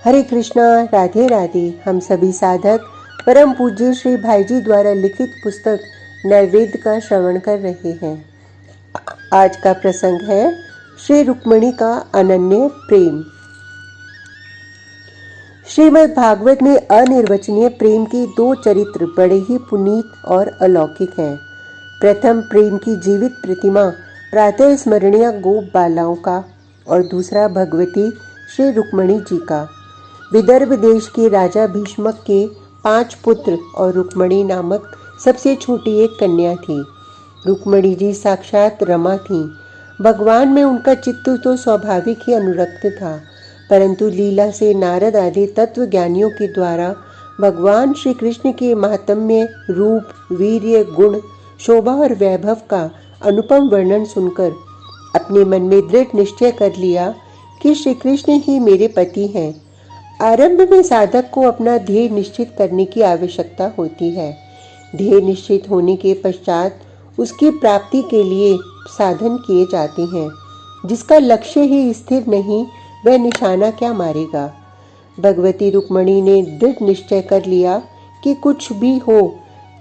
हरे कृष्णा, राधे राधे। हम सभी साधक परम पूज्य श्री भाईजी द्वारा लिखित पुस्तक नैवेद्य का श्रवण कर रहे हैं। आज का प्रसंग है श्री रुक्मिणी का अनन्य प्रेम। श्रीमद् भागवत में अनिर्वचनीय प्रेम के दो चरित्र बड़े ही पुनीत और अलौकिक हैं। प्रथम प्रेम की जीवित प्रतिमा प्रातः स्मरणीय गोप बालाओं का और दूसरा भगवती श्री रुक्मिणी जी का। विदर्भ देश के राजा भीष्मक के 5 पुत्र और रुक्मिणी नामक सबसे छोटी एक कन्या थी। रुक्मिणी जी साक्षात रमा थीं। भगवान में उनका चित्त तो स्वाभाविक ही अनुरक्त था, परंतु लीला से नारद आदि तत्व ज्ञानियों के द्वारा भगवान श्री कृष्ण के महात्म्य, रूप, वीर्य, गुण, शोभा और वैभव का अनुपम वर्णन सुनकर अपने मन में दृढ़ निश्चय कर लिया कि श्री कृष्ण ही मेरे पति हैं। आरंभ में साधक को अपना ध्येय निश्चित करने की आवश्यकता होती है। ध्येय निश्चित होने के पश्चात उसकी प्राप्ति के लिए साधन किए जाते हैं। जिसका लक्ष्य ही स्थिर नहीं, वह निशाना क्या मारेगा। भगवती रुक्मिणी ने दृढ़ निश्चय कर लिया कि कुछ भी हो,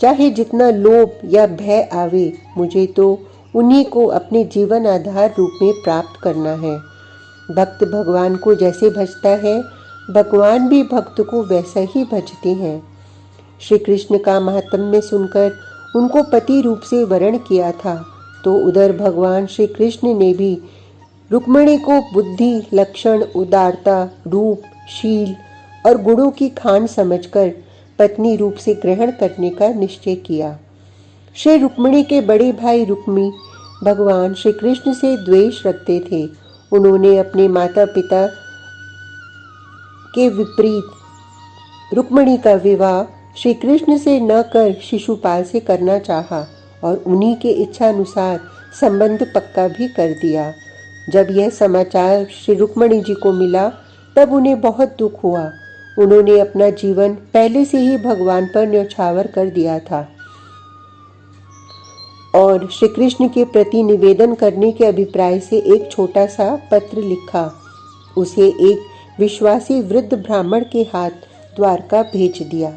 चाहे जितना लोभ या भय आवे, मुझे तो उन्हीं को अपने जीवन आधार रूप में प्राप्त करना है। भक्त भगवान को जैसे भजता है, भगवान भी भक्त को वैसा ही भजते हैं। श्री कृष्ण का महात्म्य सुनकर उनको पति रूप से वरण किया था, तो उधर भगवान श्री कृष्ण ने भी रुक्मिणी को बुद्धि, लक्षण, उदारता, रूप, शील और गुणों की खान समझकर पत्नी रूप से ग्रहण करने का निश्चय किया। श्री रुक्मिणी के बड़े भाई रुक्मी भगवान श्री कृष्ण से द्वेष रखते थे। उन्होंने अपने माता पिता के विपरीत रुक्मिणी का विवाह श्री कृष्ण से न कर शिशुपाल से करना चाहा और उन्हीं के इच्छा अनुसार संबंध पक्का भी कर दिया। जब यह समाचार श्री रुक्मिणी जी को मिला, तब उन्हें बहुत दुख हुआ। उन्होंने अपना जीवन पहले से ही भगवान पर न्यौछावर कर दिया था और श्री कृष्ण के प्रति निवेदन करने के अभिप्राय से एक छोटा सा पत्र लिखा। उसे एक विश्वासी वृद्ध ब्राह्मण के हाथ द्वारका भेज दिया।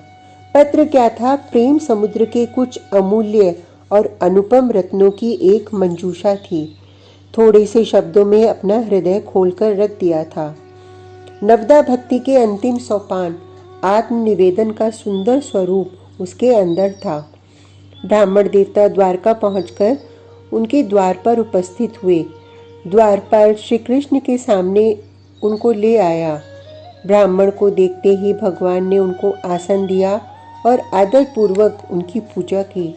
पत्र क्या था? प्रेम समुद्र के कुछ अमूल्य और अनुपम रत्नों की एक मंजूषा थी। थोड़े से शब्दों में अपना हृदय खोलकर रख दिया था। नवदा भक्ति के अंतिम सोपान आत्मनिवेदन का सुंदर स्वरूप उसके अंदर था। ब्राह्मण देवता द्वारका पहुंचकर उनके द्वार पर उपस्थित हुए। द्वारपाल श्री कृष्ण के सामने उनको ले आया। ब्राह्मण को देखते ही भगवान ने उनको आसन दिया और आदर पूर्वक उनकी पूजा की।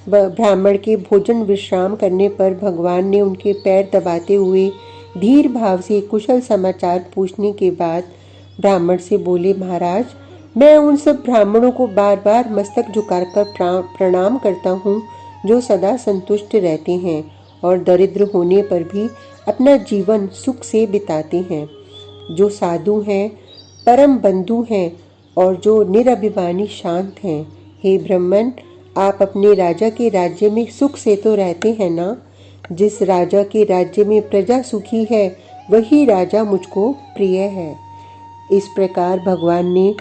ब्राह्मण के भोजन विश्राम करने पर भगवान ने उनके पैर दबाते हुए धीर भाव से कुशल समाचार पूछने के बाद ब्राह्मण से बोले, महाराज, मैं उन सब ब्राह्मणों को बार बार मस्तक झुकाकर प्रणाम करता हूँ जो सदा संतुष्ट रहते हैं और दरिद्र होने पर भी अपना जीवन सुख से बिताते हैं, जो साधु हैं, परम बंधु हैं और जो निरभिमानी शांत हैं। हे ब्राह्मण, आप अपने राजा के राज्य में सुख से तो रहते हैं ना? जिस राजा के राज्य में प्रजा सुखी है, वही राजा मुझको प्रिय है। इस प्रकार भगवान ने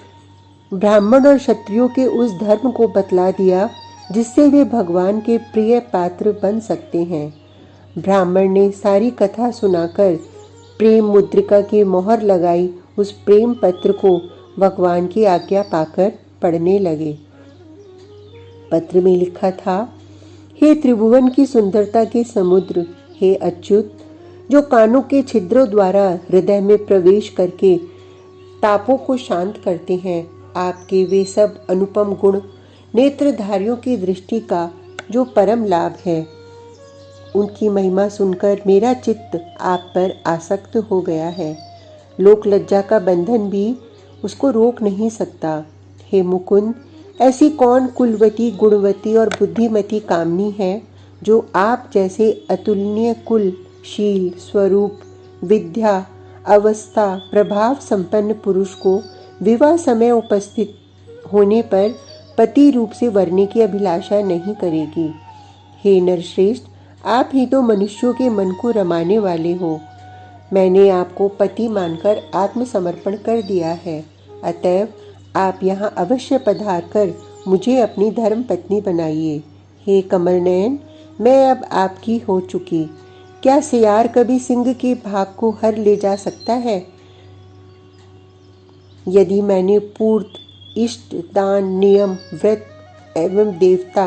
ब्राह्मण और क्षत्रियों के उस धर्म को बतला दिया जिससे वे भगवान के प्रिय पात्र बन सकते हैं। ब्राह्मण ने सारी कथा सुनाकर प्रेम मुद्रिका की मोहर लगाई। उस प्रेम पत्र को भगवान की आज्ञा पाकर पढ़ने लगे। पत्र में लिखा था, हे त्रिभुवन की सुंदरता के समुद्र, हे अच्युत, जो कानों के छिद्रों द्वारा हृदय में प्रवेश करके तापों को शांत करते हैं, आपके वे सब अनुपम गुण नेत्रधारियों की दृष्टि का जो परम लाभ है, उनकी महिमा सुनकर मेरा चित्त आप पर आसक्त हो गया है। लोक लज्जा का बंधन भी उसको रोक नहीं सकता। हे मुकुंद, ऐसी कौन कुलवती, गुणवती और बुद्धिमती कामनी है जो आप जैसे अतुलनीय कुल, शील, स्वरूप, विद्या, अवस्था, प्रभाव संपन्न पुरुष को विवाह समय उपस्थित होने पर पति रूप से वरने की अभिलाषा नहीं करेगी। हे नरश्रेष्ठ, आप ही तो मनुष्यों के मन को रमाने वाले हो। मैंने आपको पति मानकर आत्मसमर्पण कर दिया है, अतएव आप यहाँ अवश्य पधार कर मुझे अपनी धर्म पत्नी बनाइए। हे कमल नयन, मैं अब आपकी हो चुकी। क्या सियार कभी सिंह के भाग को हर ले जा सकता है? यदि मैंने पूर्त इष्ट दान नियम व्रत एवं देवता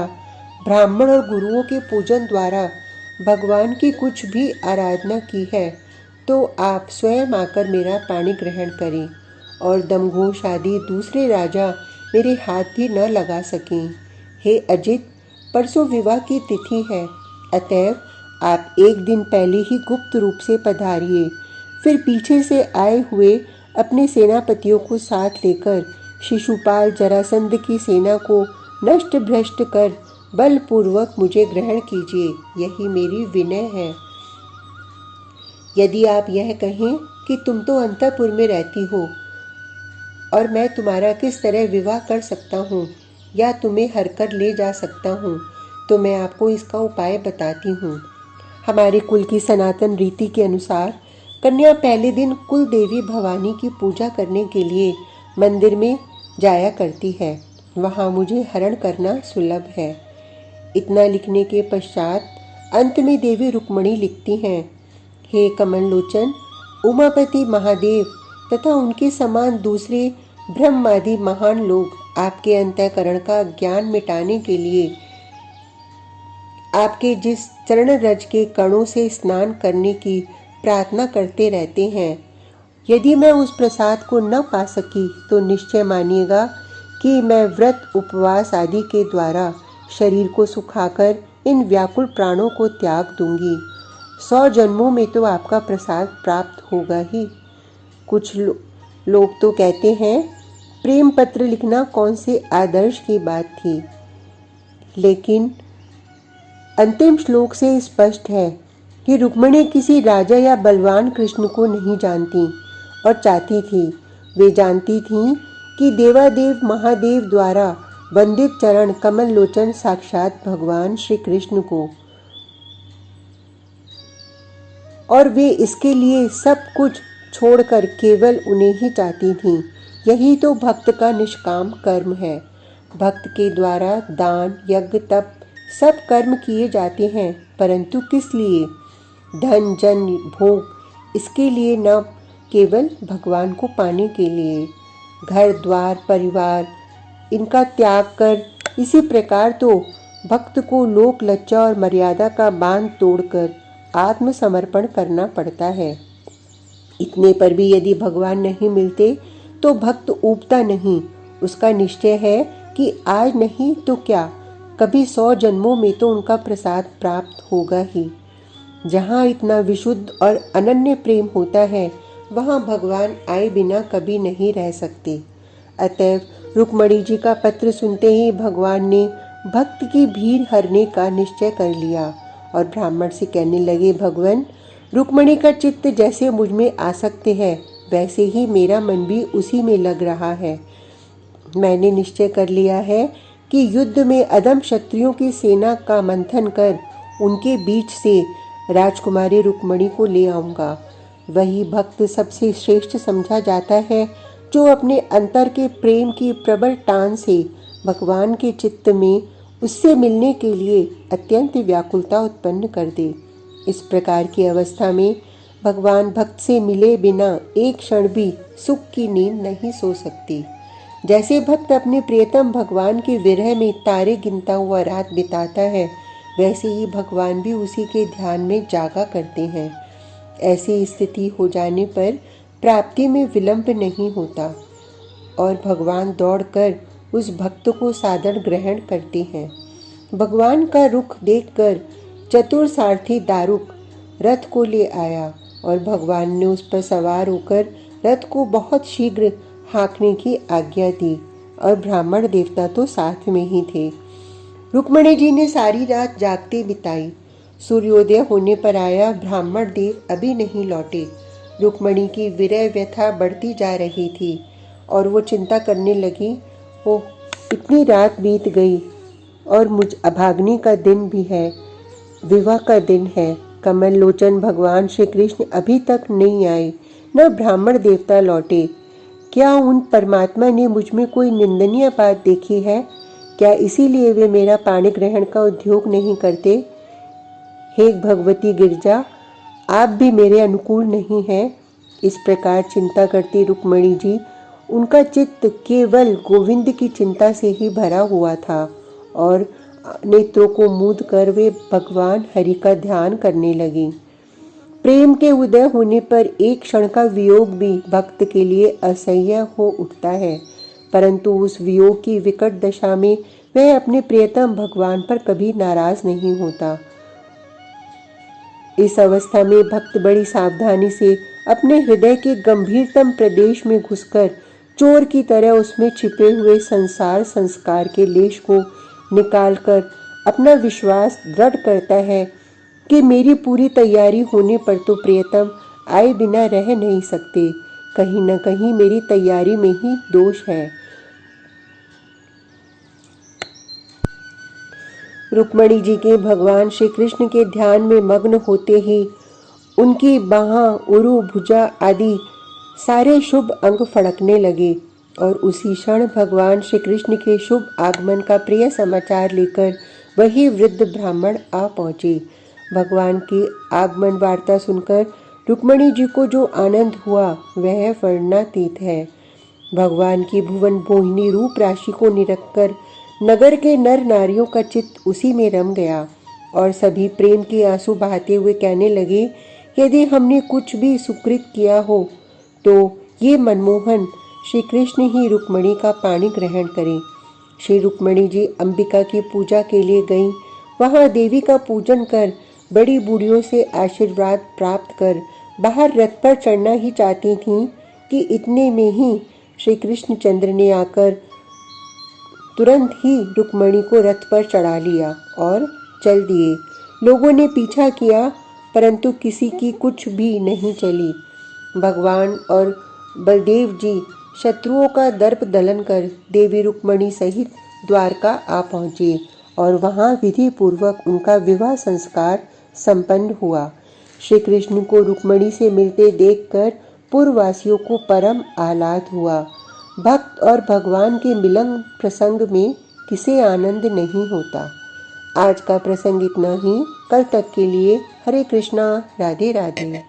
ब्राह्मण और गुरुओं के पूजन द्वारा भगवान की कुछ भी आराधना की है, तो आप स्वयं आकर मेरा पानी ग्रहण करें और दमघोष आदि दूसरे राजा मेरे हाथ भी न लगा सकें। हे अजित, परसों विवाह की तिथि है, अतएव आप एक दिन पहले ही गुप्त रूप से पधारिए। फिर पीछे से आए हुए अपने सेनापतियों को साथ लेकर शिशुपाल जरासंध की सेना को नष्ट भ्रष्ट कर बलपूर्वक मुझे ग्रहण कीजिए, यही मेरी विनय है। यदि आप यह कहें कि तुम तो अंतःपुर में रहती हो और मैं तुम्हारा किस तरह विवाह कर सकता हूँ या तुम्हें हरकर ले जा सकता हूँ, तो मैं आपको इसका उपाय बताती हूँ। हमारे कुल की सनातन रीति के अनुसार कन्या पहले दिन कुल देवी भवानी की पूजा करने के लिए मंदिर में जाया करती है। वहाँ मुझे हरण करना सुलभ है। इतना लिखने के पश्चात अंत में देवी रुक्मणी लिखती हैं, हे कमल लोचन, उमापति महादेव तथा उनके समान दूसरे ब्रह्मादि महान लोग आपके अंतःकरण का ज्ञान मिटाने के लिए आपके जिस चरण रज के कणों से स्नान करने की प्रार्थना करते रहते हैं, यदि मैं उस प्रसाद को न पा सकी तो निश्चय मानिएगा कि मैं व्रत उपवास आदि के द्वारा शरीर को सुखाकर इन व्याकुल प्राणों को त्याग दूंगी। 100 जन्मों में तो आपका प्रसाद प्राप्त होगा ही। कुछ लोग तो कहते हैं प्रेम पत्र लिखना कौन से आदर्श की बात थी, लेकिन अंतिम श्लोक से स्पष्ट है कि रुक्मिणी किसी राजा या बलवान कृष्ण को नहीं जानती और चाहती थी। वे जानती थीं कि देवादेव महादेव द्वारा वंदित चरण कमल लोचन साक्षात भगवान श्री कृष्ण को, और वे इसके लिए सब कुछ छोड़कर केवल उन्हें ही चाहती थीं। यही तो भक्त का निष्काम कर्म है। भक्त के द्वारा दान यज्ञ तप सब कर्म किए जाते हैं, परंतु किस लिए? धन जन भोग, इसके लिए न, केवल भगवान को पाने के लिए। घर द्वार परिवार इनका त्याग कर इसी प्रकार तो भक्त को लोक लज्जा और मर्यादा का बांध तोड़कर आत्मसमर्पण करना पड़ता है। इतने पर भी यदि भगवान नहीं मिलते तो भक्त ऊबता नहीं। उसका निश्चय है कि आज नहीं तो क्या, कभी 100 जन्मों में तो उनका प्रसाद प्राप्त होगा ही। जहाँ इतना विशुद्ध और अनन्य प्रेम होता है, वहाँ भगवान आए बिना कभी नहीं रह सकते। अतएव रुक्मणी जी का पत्र सुनते ही भगवान ने भक्त की भीड़ हरने का निश्चय कर लिया और ब्राह्मण से कहने लगे, भगवान, रुक्मणी का चित्त जैसे मुझ में आसक्त है, वैसे ही मेरा मन भी उसी में लग रहा है। मैंने निश्चय कर लिया है कि युद्ध में अदम क्षत्रियों की सेना का मंथन कर उनके बीच से राजकुमारी रुक्मणी को ले आऊंगा। वही भक्त सबसे श्रेष्ठ समझा जाता है जो अपने अंतर के प्रेम की प्रबल टान से भगवान के चित्त में उससे मिलने के लिए अत्यंत व्याकुलता उत्पन्न कर दे। इस प्रकार की अवस्था में भगवान भक्त से मिले बिना एक क्षण भी सुख की नींद नहीं सो सकती। जैसे भक्त अपने प्रियतम भगवान के विरह में तारे गिनता हुआ रात बिताता है, वैसे ही भगवान भी उसी के ध्यान में जागा करते हैं। ऐसी स्थिति हो जाने पर प्राप्ति में विलंब नहीं होता और भगवान दौड़कर उस भक्त को सादर ग्रहण करते हैं। भगवान का रुख देखकर चतुर सारथी दारुक रथ को ले आया और भगवान ने उस पर सवार होकर रथ को बहुत शीघ्र हाँकने की आज्ञा दी और ब्राह्मण देवता तो साथ में ही थे। रुक्मणी जी ने सारी रात जागते बिताई। सूर्योदय होने पर आया, ब्राह्मण देव अभी नहीं लौटे। रुक्मणी की विरह व्यथा बढ़ती जा रही थी और वो चिंता करने लगी, ओह, इतनी रात बीत गई और मुझ अभाग्नि का दिन भी है, विवाह का दिन है, कमल लोचन भगवान श्री कृष्ण अभी तक नहीं आए, न ब्राह्मण देवता लौटे। क्या उन परमात्मा ने मुझ में कोई निंदनीय बात देखी है? क्या इसीलिए वे मेरा पाणी ग्रहण का उद्योग नहीं करते? हे भगवती गिरजा, आप भी मेरे अनुकूल नहीं हैं। इस प्रकार चिंता करती रुक्मणी जी, उनका चित्त केवल गोविंद की चिंता से ही भरा हुआ था और नेत्रों को मूंद कर वे भगवान हरि का ध्यान करने लगी। प्रेम के उदय होने पर एक क्षण का वियोग भी भक्त के लिए असह्य हो उठता है, परंतु उस वियोग की विकट दशा में वह अपने प्रियतम भगवान पर कभी नाराज नहीं होता। इस अवस्था में भक्त बड़ी सावधानी से अपने हृदय के गंभीरतम प्रदेश में घुसकर चोर की तरह उसमें छिपे हुए संसार संस्कार के लेश को निकालकर अपना विश्वास दृढ़ करता है कि मेरी पूरी तैयारी होने पर तो प्रियतम आए बिना रह नहीं सकते। कहीं न कहीं मेरी तैयारी में ही दोष है। रुक्मणी जी के भगवान श्री कृष्ण के ध्यान में मग्न होते ही उनकी बाहां, उरु, भुजा आदि सारे शुभ अंग फड़कने लगे और उसी क्षण भगवान श्री कृष्ण के शुभ आगमन का प्रिय समाचार लेकर वही वृद्ध ब्राह्मण आ पहुंचे। भगवान की आगमन वार्ता सुनकर रुक्मणी जी को जो आनंद हुआ वह वर्णनातीत है। भगवान की भुवन मोहिनी रूप राशि को निरखकर नगर के नर नारियों का चित्त उसी में रम गया और सभी प्रेम के आंसू बहाते हुए कहने लगे, यदि हमने कुछ भी सुकृत किया हो तो ये मनमोहन श्री कृष्ण ही रुक्मणी का पाणी ग्रहण करें। श्री रुक्मणी जी अंबिका की पूजा के लिए गईं। वहां देवी का पूजन कर बड़ी बूढ़ियों से आशीर्वाद प्राप्त कर बाहर रथ पर चढ़ना ही चाहती थीं कि इतने में ही श्री कृष्णचंद्र ने आकर तुरंत ही रुक्मणी को रथ पर चढ़ा लिया और चल दिए। लोगों ने पीछा किया परंतु किसी की कुछ भी नहीं चली। भगवान और बलदेव जी शत्रुओं का दर्प दलन कर देवी रुक्मणी सहित द्वारका आ पहुँचे और वहाँ विधि पूर्वक उनका विवाह संस्कार संपन्न हुआ। श्री कृष्ण को रुक्मणी से मिलते देखकर पूर्ववासियों को परम आह्लाद हुआ। भक्त और भगवान के मिलन प्रसंग में किसे आनंद नहीं होता। आज का प्रसंग इतना ही। कल तक के लिए हरे कृष्णा, राधे राधे।